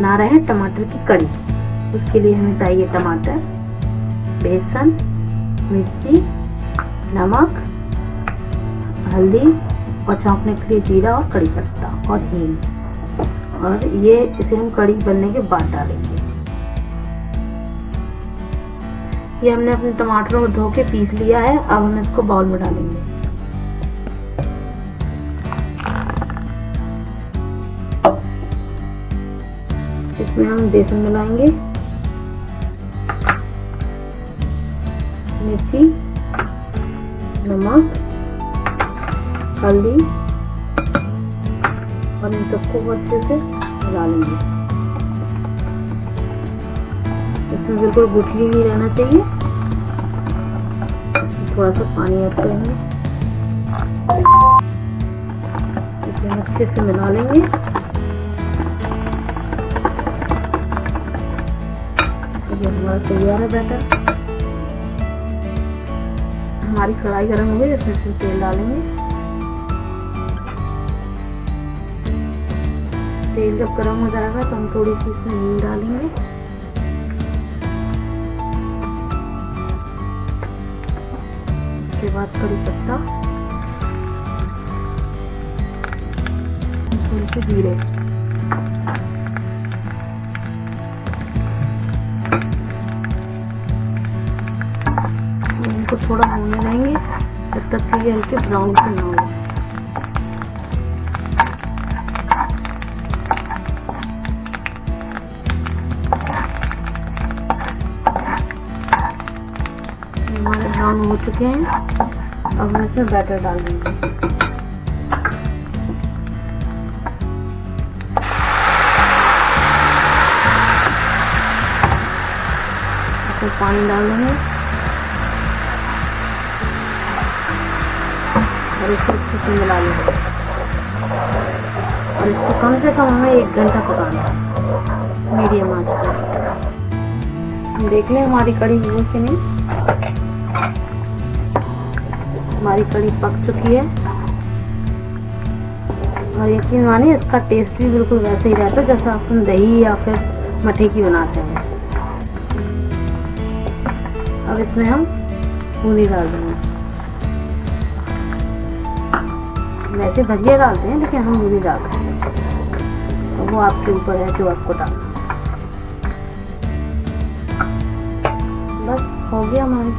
बना रहे हैं टमाटर की कड़ी। उसके लिए हमें चाहिए टमाटर, बेसन, मिर्ची, नमक, हल्दी और छौंकने के लिए जीरा और कड़ी पत्ता और हींग। और ये इसे हम कड़ी बनने के बाद डालेंगे। ये हमने अपने टमाटर को धो के पीस लिया है। अब हम इसको बाउल में डालेंगे। इसमें हम बेसन मिलाएंगे, मिर्ची, नमक, हल्दी और इन सबको अच्छे से मिला लेंगे। इसमें बिल्कुल गुठली नहीं रहना चाहिए। थोड़ा सा पानी ऐड करेंगे, इसे अच्छे से मिला लेंगे। ये हमारा तैयार है बैटर। हमारी कढ़ाई गर्म हो गई, इसमें से तेल डालेंगे। तेल जब गर्म हो जाएगा तो हम थोड़ी सी इसमें हींग डालेंगे। उसके बाद कड़ी पत्ता, थोड़ी सी जीरे। इनको थोड़ा होने देंगे जब तक कि ये हल्के ब्राउन से ना हो। हमारे ब्राउन हो चुके हैं। अब हम इसमें बैटर डाल देंगे। इसमें पानी डाल देंगे और इसको अच्छे से मिला लेंगे। और इसको कम से कम हमें 1 घंटा पकाना है मीडियम आंच पर। हम देख लें हमारी कड़ी हुई कि नहीं। हमारी कड़ी पक चुकी है और यकीन मानिए इसका टेस्ट भी बिल्कुल वैसे ही रहता है जैसा अपन दही या फिर मठे की बनाते हैं। अब इसमें हम बूंदी डाल देंगे। वैसे भजिया डालते हैं लेकिन हम बूंदी डालते हैं, तो वो आपके ऊपर है जो आपको डालना। बस हो गया हमारी